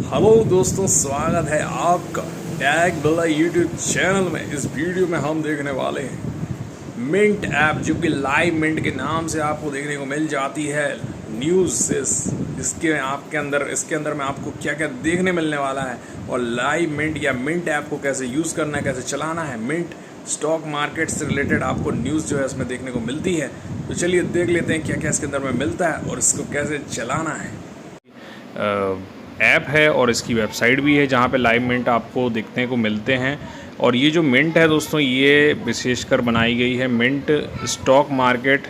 Hello दोस्तों, स्वागत है आपका टैग बिल्ला यूट्यूब चैनल में। इस वीडियो में हम देखने वाले हैं मिंट ऐप, जो कि लाइव मिंट के नाम से आपको देखने को मिल जाती है। न्यूज़ इसके अंदर में आपको क्या क्या देखने मिलने वाला है, और लाइव मिंट या मिंट ऐप को कैसे यूज़ करना है, कैसे चलाना है। मिंट स्टॉक मार्केट से रिलेटेड आपको न्यूज़ जो है इसमें देखने को मिलती है। तो चलिए देख लेते हैं क्या क्या इसके अंदर में मिलता है और इसको कैसे चलाना है। ऐप है और इसकी वेबसाइट भी है जहाँ पे लाइव मिंट आपको देखने को मिलते हैं। और ये जो मिंट है दोस्तों, ये विशेषकर बनाई गई है Mint stock market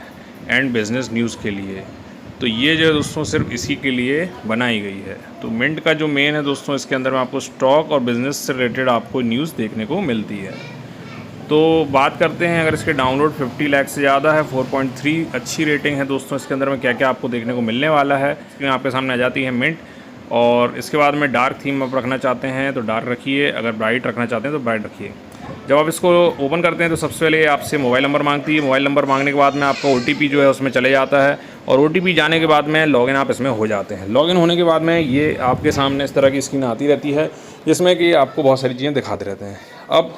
and business news के लिए। तो ये जो है दोस्तों सिर्फ इसी के लिए बनाई गई है। तो मिंट का जो मेन है दोस्तों, इसके अंदर में आपको स्टॉक और बिज़नेस से रिलेटेड आपको न्यूज़ देखने को मिलती है। तो बात करते हैं, अगर इसके डाउनलोड 50 लाख से ज़्यादा है, 4.3 अच्छी रेटिंग है दोस्तों। इसके अंदर में क्या क्या आपको देखने को मिलने वाला है, इसमें आपके सामने आ जाती है मिंट। और इसके बाद में डार्क थीम आप रखना चाहते हैं तो डार्क रखिए, अगर ब्राइट रखना चाहते हैं तो ब्राइट रखिए। जब आप इसको ओपन करते हैं तो सबसे पहले आपसे मोबाइल नंबर मांगती है। मोबाइल नंबर मांगने के बाद में आपका OTP जो है उसमें चले जाता है, और OTP जाने के बाद में लॉगिन आप इसमें हो जाते हैं। लॉगिन होने के बाद में ये आपके सामने इस तरह की स्क्रीन आती रहती है, जिसमें कि आपको बहुत सारी चीज़ें दिखाते रहते हैं। अब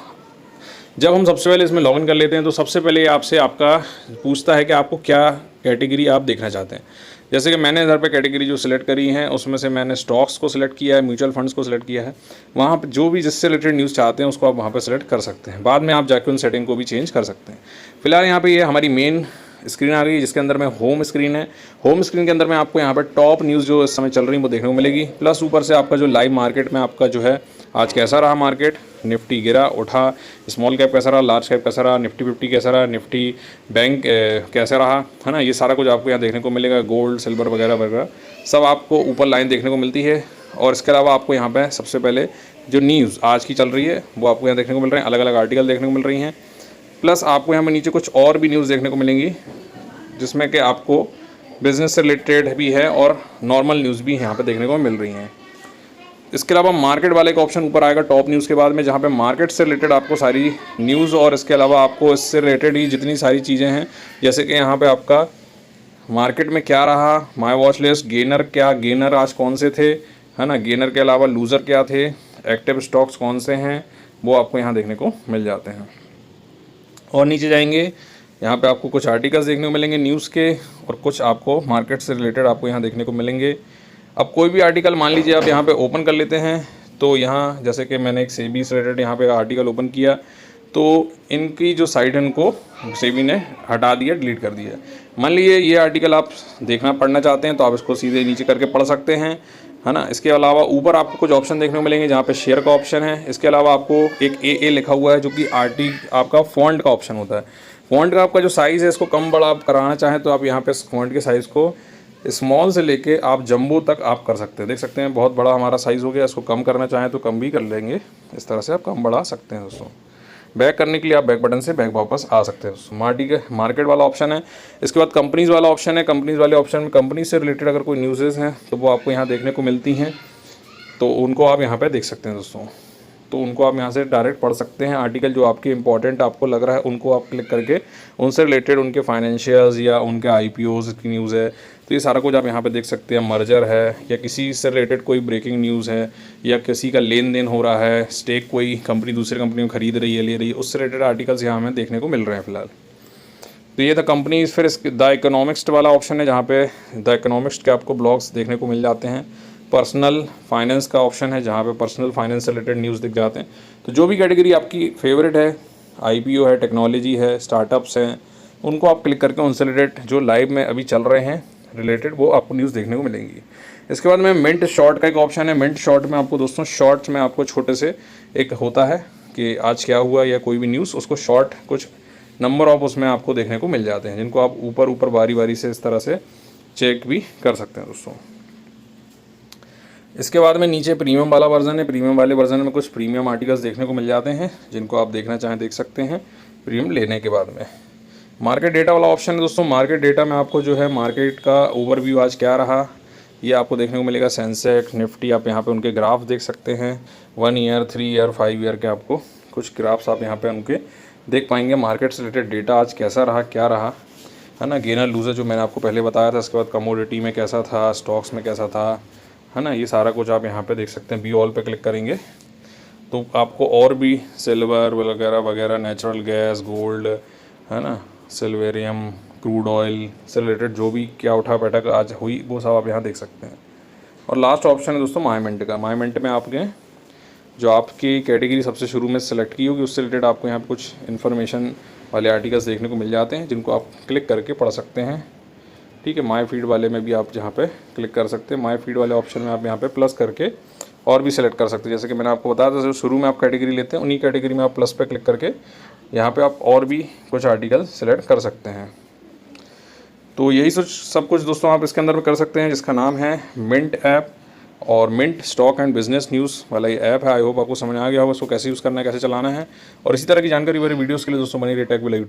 जब हम सबसे पहले इसमें लॉगिन कर लेते हैं तो सबसे पहले आपसे आपका पूछता है कि आपको क्या कैटेगरी आप देखना चाहते हैं। जैसे कि मैंने इधर पे कैटेगरी जो सिलेक्ट करी है उसमें से मैंने स्टॉक्स को सिलेक्ट किया है, म्यूचुअल फंड्स को सिलेक्ट किया है। वहाँ पे जो भी जिससे रिलेटेड न्यूज़ चाहते हैं उसको आप वहाँ पे सिलेक्ट कर सकते हैं। बाद में आप जाके उन सेटिंग को भी चेंज कर सकते हैं। फिलहाल यहाँ पे ये हमारी मेन स्क्रीन आ रही है, जिसके अंदर में होम स्क्रीन है। होम स्क्रीन के अंदर में आपको यहाँ पर टॉप न्यूज़ जो इस समय चल रही है वो देखने को मिलेगी। प्लस ऊपर से आपका जो लाइव मार्केट में आपका जो है आज कैसा रहा मार्केट, निफ्टी गिरा उठा, स्मॉल कैप कैसा रहा, लार्ज कैप कैसा रहा, निफ्टी 50 कैसा रहा, निफ्टी बैंक कैसा रहा, है ना। ये सारा कुछ आपको यहाँ देखने को मिलेगा। गोल्ड सिल्वर वगैरह वगैरह सब आपको ऊपर लाइन देखने को मिलती है। और इसके अलावा आपको यहाँ पे सबसे पहले जो न्यूज़ आज की चल रही है वो आपको यहाँ देखने को मिल रहे हैं। अलग अलग आर्टिकल देखने को मिल रही हैं। प्लस आपको यहाँ पर नीचे कुछ और भी न्यूज़ देखने को मिलेंगी, जिसमें कि आपको बिज़नेस से रिलेटेड भी है और नॉर्मल न्यूज़ भी यहाँ पर देखने को मिल रही हैं। इसके अलावा मार्केट वाले का ऑप्शन ऊपर आएगा टॉप न्यूज़ के बाद में, जहाँ पे मार्केट से रिलेटेड आपको सारी न्यूज़ और इसके अलावा आपको इससे रिलेटेड ही जितनी सारी चीज़ें हैं, जैसे कि यहाँ पे आपका मार्केट में क्या रहा, माय वॉच लिस्ट, गेनर क्या, गेनर आज कौन से थे, है ना। गेनर के अलावा लूज़र क्या थे, एक्टिव स्टॉक्स कौन से हैं, वो आपको यहाँ देखने को मिल जाते हैं। और नीचे जाएंगे, यहाँ पे आपको कुछ आर्टिकल्स देखने को मिलेंगे न्यूज़ के, और कुछ आपको मार्केट से रिलेटेड आपको यहाँ देखने को मिलेंगे। अब कोई भी आर्टिकल मान लीजिए आप यहाँ पे ओपन कर लेते हैं, तो यहाँ जैसे कि मैंने एक सेबी से रिलेटेड यहाँ पे आर्टिकल ओपन किया, तो इनकी जो साइट है इनको सेबी ने हटा दिया, डिलीट कर दिया। मान लीजिए ये आर्टिकल आप देखना पढ़ना चाहते हैं तो आप इसको सीधे नीचे करके पढ़ सकते हैं, है ना। इसके अलावा ऊपर आपको कुछ ऑप्शन देखने को मिलेंगे, जहाँ पे शेयर का ऑप्शन है। इसके अलावा आपको एक AA लिखा हुआ है, जो कि आपका फॉन्ट का ऑप्शन होता है। फॉन्ट का आपका जो साइज़ है, इसको कम बड़ा आप कराना चाहें तो आप यहाँ पे फॉन्ट के साइज़ को स्मॉल से लेके आप जंबो तक आप कर सकते हैं। देख सकते हैं बहुत बड़ा हमारा साइज़ हो गया। इसको कम करना चाहें तो कम भी कर लेंगे, इस तरह से आप कम बढ़ा सकते हैं दोस्तों। बैक करने के लिए आप बैक बटन से बैक वापस आ सकते हैं दोस्तों। मार्केट वाला ऑप्शन है। इसके बाद कंपनीज़ वाला ऑप्शन है। कंपनीज़ वाले ऑप्शन में कंपनी से रिलेटेड अगर कोई न्यूज़ेज़ हैं तो वो आपको यहाँ देखने को मिलती हैं, तो उनको आप यहाँ पर देख सकते हैं दोस्तों। तो उनको आप यहाँ से डायरेक्ट पढ़ सकते हैं। आर्टिकल जो आपके इंपॉर्टेंट आपको लग रहा है उनको आप क्लिक करके उनसे रिलेटेड उनके फाइनेंशियल्स या उनके IPOs की न्यूज़ है, तो ये सारा कुछ आप यहाँ पे देख सकते हैं। मर्जर है या किसी से रिलेटेड कोई ब्रेकिंग न्यूज़ है, या किसी का लेन देन हो रहा है, स्टेक कोई कंपनी दूसरी कंपनी में खरीद रही है, ले रही है, उससे रिलेटेड आर्टिकल्स यहाँ हमें देखने को मिल रहे हैं फिलहाल। तो ये द कंपनी। फिर द इकोनॉमिक्स वाला ऑप्शन है, जहाँ पे द इकोनॉमिक्स के आपको ब्लॉग्स देखने को मिल जाते हैं। पर्सनल फाइनेंस का ऑप्शन है, जहाँ पे पर्सनल फाइनेंस से रिलेटेड न्यूज़ दिख जाते हैं। तो जो भी कैटेगरी आपकी फेवरेट है, IPO है, टेक्नोलॉजी है, स्टार्टअप्स हैं, उनको आप क्लिक करके उनसे रिलेटेड जो लाइव में अभी चल रहे हैं रिलेटेड वो आपको न्यूज़ देखने को मिलेंगी। इसके बाद में मिंट शॉर्ट का एक ऑप्शन है। मिंट शॉर्ट में आपको दोस्तों शॉर्ट्स में आपको छोटे से एक होता है कि आज क्या हुआ या कोई भी न्यूज़, उसको शॉर्ट कुछ नंबर ऑफ उसमें आपको देखने को मिल जाते हैं, जिनको आप ऊपर ऊपर बारी बारी से इस तरह से चेक भी कर सकते हैं दोस्तों। इसके बाद में नीचे प्रीमियम वाला वर्जन है। प्रीमियम वाले वर्जन में कुछ प्रीमियम आर्टिकल्स देखने को मिल जाते हैं, जिनको आप देखना चाहें देख सकते हैं प्रीमियम लेने के बाद में। मार्केट डेटा वाला ऑप्शन है दोस्तों। मार्केट डेटा में आपको जो है मार्केट का ओवरव्यू आज क्या रहा ये आपको देखने को मिलेगा। सेंसेक्स, निफ्टी, आप यहाँ पे उनके ग्राफ देख सकते हैं। 1 ईयर, 3 ईयर, 5 ईयर के आपको कुछ ग्राफ्स आप यहाँ पे उनके देख पाएंगे। मार्केट से रिलेटेड डेटा आज कैसा रहा, क्या रहा, है ना। गेनर लूज़र जो मैंने आपको पहले बताया था। इसके बाद कमोडिटी में कैसा था, स्टॉक्स में कैसा था, है ना। ये सारा कुछ आप यहाँ पे देख सकते हैं। व्यू ऑल पे क्लिक करेंगे तो आपको और भी सिल्वर वगैरह वगैरह, नेचुरल गैस, गोल्ड, है ना, सिल्वेरियम, क्रूड ऑयल से रिलेटेड जो भी क्या उठा बैठक आज हुई वो सब आप यहाँ देख सकते हैं। और लास्ट ऑप्शन है दोस्तों माई मिंट का। माई मिंट में आपके जो आपकी कैटेगरी सबसे शुरू में सेलेक्ट की होगी उससे रिलेटेड आपको यहाँ पे कुछ इन्फॉर्मेशन वाले आर्टिकल्स देखने को मिल जाते हैं जिनको आप क्लिक करके पढ़ सकते हैं। ठीक है, माई फीड वाले में भी आप जहाँ पे क्लिक कर सकते हैं। माई फीड वाले ऑप्शन में आप यहाँ पे प्लस करके और भी सेलेक्ट कर सकते हैं। जैसे कि मैंने आपको बताया था, शुरू में आप कैटेगरी लेते हैं, उन्हीं कैटेगरी में आप प्लस पे क्लिक करके यहाँ पे आप और भी कुछ आर्टिकल सेलेक्ट कर सकते हैं। तो यही सब कुछ दोस्तों आप इसके अंदर में कर सकते हैं, जिसका नाम है मिंट ऐप। और Mint stock and business news वाला ये ऐप है। आई होप आपको समझ आ गया होगा इसको कैसे यूज़ करना है, कैसे चलाना है। और इसी तरह की जानकारी वाली वीडियोज़ के लिए दोस्तों बनी रहिए टेक विद।